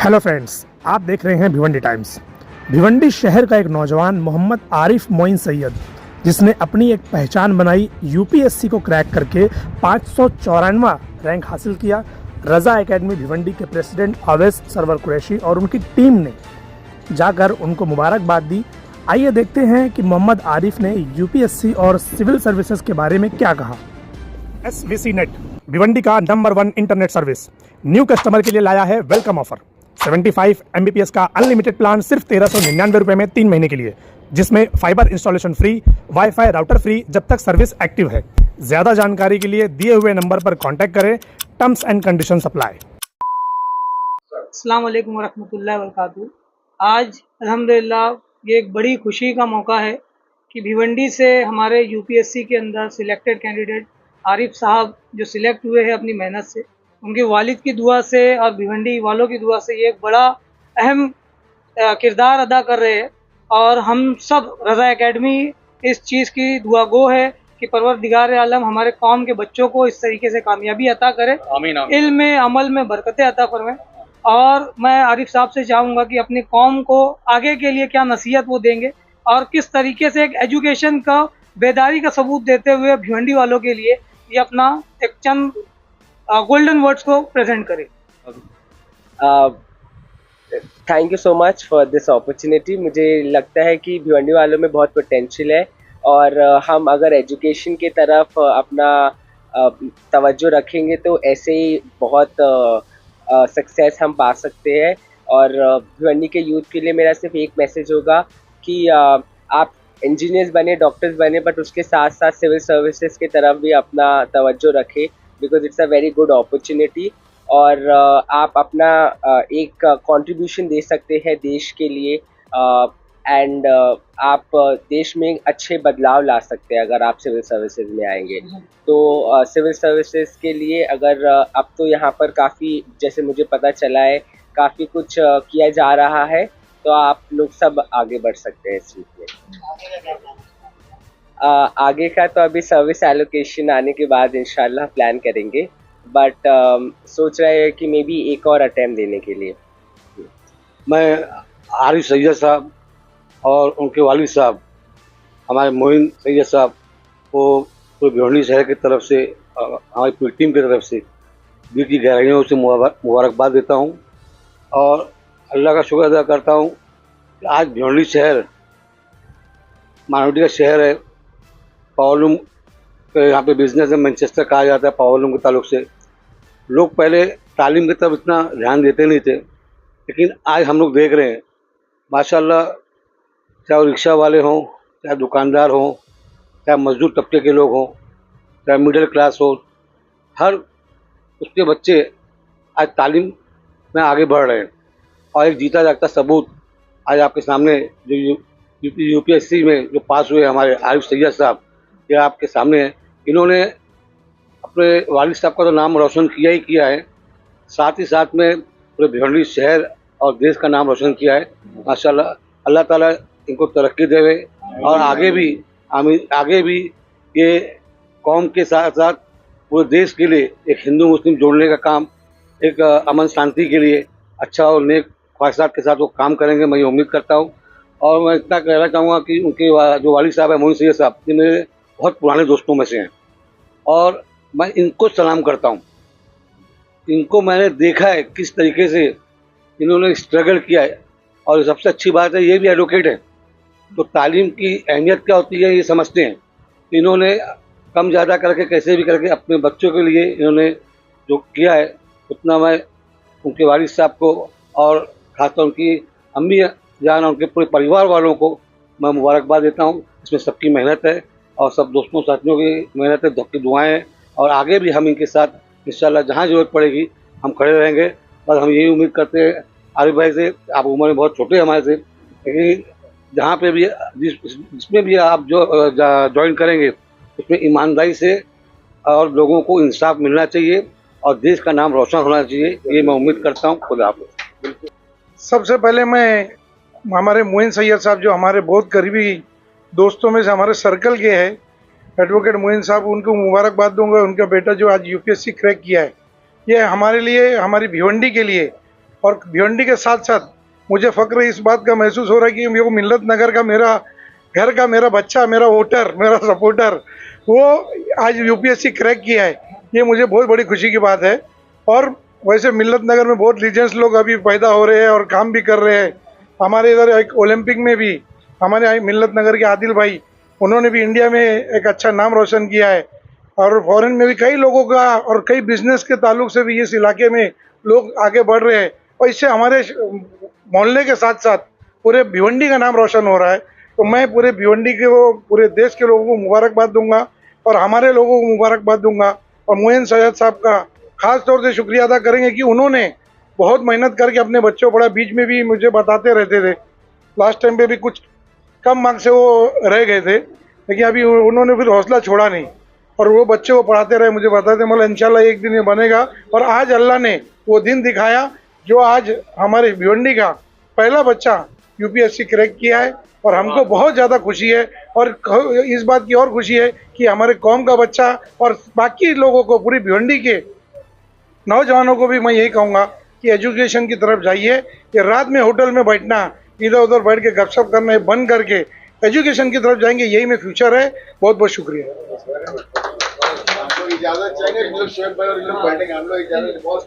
Hello friends, आप देख रहे हैं भिवंडी टाइम्स। भिवंडी शहर का एक नौजवान मोहम्मद आरिफ मोइन सैयद, जिसने अपनी एक पहचान बनाई, यूपीएससी को क्रैक करके 594वां रैंक हासिल किया। रजा एकेडमी भिवंडी के प्रेसिडेंट अवैस सरवर कुरैशी और उनकी टीम ने जाकर उनको मुबारकबाद दी। आइए देखते हैं कि मोहम्मद आरिफ ने यूपीएससी और सिविल सर्विसेज के बारे में क्या कहा। SVC नेट भिवंडी का number 1 internet service new customer के लिए लाया है वेलकम ऑफर। 75 Mbps का अनलिमिटेड प्लान सिर्फ 1399 रुपये में 3 महीने के लिए, जिसमें fibre installation free, wifi router free जब तक सर्विस एक्टिव है। ज़्यादा जानकारी के लिए दिए हुए नंबर पर कांटेक्ट करें। Terms and condition apply. अस्सलाम वालेकुम वरहमतुल्लाहि वबरकातुहू। आज अल्हम्दुलिल्लाह ये एक बड़ी खुशी का मौका है कि भिवंडी से हमारे यूपीएससी के अंदर सिलेक्टेड कैंडिडेट आरिफ साहब जो सिलेक्ट हुए हैं अपनी मेहनत से, उनके वालिद की दुआ से और भिवंडी वालों की दुआ से ये एक बड़ा अहम किरदार अदा कर रहे हैं। और हम सब रज़ा एकेडमी इस चीज़ की दुआ गो है कि परवरदिगार आलम हमारे कौम के बच्चों को इस तरीके से कामयाबी अता करे, इल्म में अमल में बरकतें अता फरमाए। और मैं आरिफ साहब से चाहूँगा कि अपनी कौम को आगे के लिए क्या नसीहत वो देंगे और किस तरीके से एक एजुकेशन का बेदारी का सबूत देते हुए भिवंडी वालों के लिए ये अपना एक चंद गोल्डन वर्ड्स को प्रेजेंट करें। Thank you so much for this opportunity. मुझे लगता है कि भिवंडी वालों में बहुत पोटेंशियल है और हम अगर एजुकेशन की तरफ अपना तवज्जो रखेंगे तो ऐसे ही बहुत सक्सेस हम पा सकते हैं। और भिवंडी के यूथ के लिए मेरा सिर्फ एक मैसेज होगा कि आप इंजीनियर्स बने, डॉक्टर्स बने, बट उसके साथ साथ सिविल सर्विसेज की तरफ भी अपना तवज्जो रखें, because it's a very good opportunity. और आप अपना एक कंट्रीब्यूशन दे सकते हैं देश के लिए एंड आप देश में अच्छे बदलाव ला सकते हैं अगर आप सिविल सर्विसेज में आएंगे। तो सिविल सर्विसेज के लिए अगर अब तो यहाँ पर काफ़ी, जैसे मुझे पता चला है, काफ़ी कुछ किया जा रहा है, तो आप लोग सब आगे बढ़ सकते हैं इस चीज़ में। आगे का तो अभी सर्विस एलोकेशन आने के बाद इंशाल्लाह प्लान करेंगे, बट सोच रहे हैं कि मे बी एक और अटेम्प्ट देने के लिए। मैं आरिफ सैयद साहब और उनके वालिद साहब हमारे मोइन सैयद साहब को पूरे भिवंडी शहर की तरफ से, हमारी पूरी टीम की तरफ से दिल की गहराइयों से मुबारकबाद देता हूँ और अल्लाह का शुक्र अदा करता हूँ कि आज भिवंडी शहर मानवटी का शहर है। पावरलूम के यहाँ पे बिजनेस है, मैनचेस्टर कहा जाता है पावरलूम के ताल्लुक से। लोग पहले तालीम की तरफ इतना ध्यान देते नहीं थे, लेकिन आज हम लोग देख रहे हैं माशाल्लाह, चाहे वो रिक्शा वाले हों, चाहे दुकानदार हों, चाहे मजदूर तबके के लोग हों, चाहे मिडिल क्लास हो, हर उसके बच्चे आज तालीम में आगे बढ़ रहे हैं। और एक जीता जागता सबूत आज आपके सामने जो यूपीएससी में जो पास हुए हमारे आरिफ सैयद साहब, ये आपके सामने हैं। इन्होंने अपने वालिद साहब का तो नाम रोशन किया ही किया है, साथ ही साथ में पूरे भिवंडी शहर और देश का नाम रोशन किया है। माशाल्लाह, अल्लाह ताला इनको तरक्की देवे और आगे भी ये कौम के साथ साथ पूरे देश के लिए एक हिंदू मुस्लिम जोड़ने का काम, एक अमन शांति के लिए अच्छा और नेक ख्वाहिशात के साथ वो काम करेंगे, मैं ये उम्मीद करता हूँ। और मैं इतना कहना चाहूँगा कि उनके जो वालिद साहब हैं मोइन सैयद साहब, ये मेरे बहुत पुराने दोस्तों में से हैं और मैं इनको सलाम करता हूँ। इनको मैंने देखा है किस तरीके से इन्होंने स्ट्रगल किया है, और सबसे अच्छी बात है ये भी एडवोकेट हैं, तो तालीम की अहमियत क्या होती है ये समझते हैं। इन्होंने कम ज़्यादा करके कैसे भी करके अपने बच्चों के लिए इन्होंने जो किया है, उतना मैं उनके वालिद साहब को और खासतौर उनकी अम्मी जान और उनके पूरे परिवार वालों को मैं मुबारकबाद देता हूँ। इसमें सबकी मेहनत है और सब दोस्तों साथियों की मेहनत है, सबकी दुआएं हैं, और आगे भी हम इनके साथ इंशाल्लाह जहाँ ज़रूरत पड़ेगी हम खड़े रहेंगे। और हम यही उम्मीद करते हैं आरिफ भाई से, आप उम्र में बहुत छोटे हमारे से, लेकिन जहाँ पे भी जिसमें भी आप जो ज्वाइन करेंगे उसमें ईमानदारी से और लोगों को इंसाफ मिलना चाहिए और देश का नाम रोशन होना चाहिए, ये मैं उम्मीद करता हूँ। खुदा हाफ़िज़। सबसे पहले मैं हमारे मोइन सैयद साहब जो हमारे बहुत करीबी दोस्तों में से हमारे सर्कल के हैं, एडवोकेट मोइन साहब, उनको मुबारकबाद दूंगा। उनका बेटा जो आज यूपीएससी क्रैक किया है, ये हमारे लिए, हमारी भिवंडी के लिए और भिवंडी के साथ साथ मुझे फ़ख्र इस बात का महसूस हो रहा है कि मेरे को मिल्लत नगर का मेरा घर का मेरा बच्चा, मेरा वोटर, मेरा सपोर्टर, वो आज यूपीएससी क्रैक किया है। ये मुझे बहुत बड़ी खुशी की बात है। और वैसे मिल्लत नगर में बहुत लीजेंड्स लोग अभी पैदा हो रहे हैं और काम भी कर रहे हैं। हमारे इधर एक ओलंपिक में भी हमारे मिल्लत नगर के आदिल भाई, उन्होंने भी इंडिया में एक अच्छा नाम रोशन किया है। और फॉरेन में भी कई लोगों का और कई बिजनेस के ताल्लुक से भी इस इलाके में लोग आगे बढ़ रहे हैं। और इससे हमारे मोहल्ले के साथ साथ पूरे भिवंडी का नाम रोशन हो रहा है। तो मैं पूरे भिवंडी के पूरे देश के लोगों को मुबारकबाद दूंगा और हमारे लोगों को मुबारकबाद दूंगा। और मोइन सैयद साहब का खास तौर से शुक्रिया अदा करेंगे कि उन्होंने बहुत मेहनत करके अपने बच्चों को पढ़ा। बीच में भी मुझे बताते रहते थे, लास्ट टाइम पे भी कुछ कम मार्क्स से वो रह गए थे, लेकिन अभी उन्होंने फिर हौसला छोड़ा नहीं और वो बच्चे को पढ़ाते रहे, मुझे बताते, मतलब इंशाल्लाह एक दिन ये बनेगा। और आज अल्लाह ने वो दिन दिखाया जो आज हमारे भिवंडी का पहला बच्चा यूपीएससी क्रैक किया है। और हमको बहुत ज़्यादा खुशी है और इस बात की और खुशी है कि हमारे कौम का बच्चा और बाकी लोगों को, पूरी भिवंडी के नौजवानों को भी मैं यही कहूँगा कि एजुकेशन की तरफ जाइए। ये रात में होटल में बैठना, इधर उधर बैठ के गपशप करना बंद करके एजुकेशन की तरफ जाएंगे, यही में फ्यूचर है। बहुत बहुत शुक्रिया। इजाजत चाहिए, हम लोग बैठेंगे, हम लोग इजाजत बहुत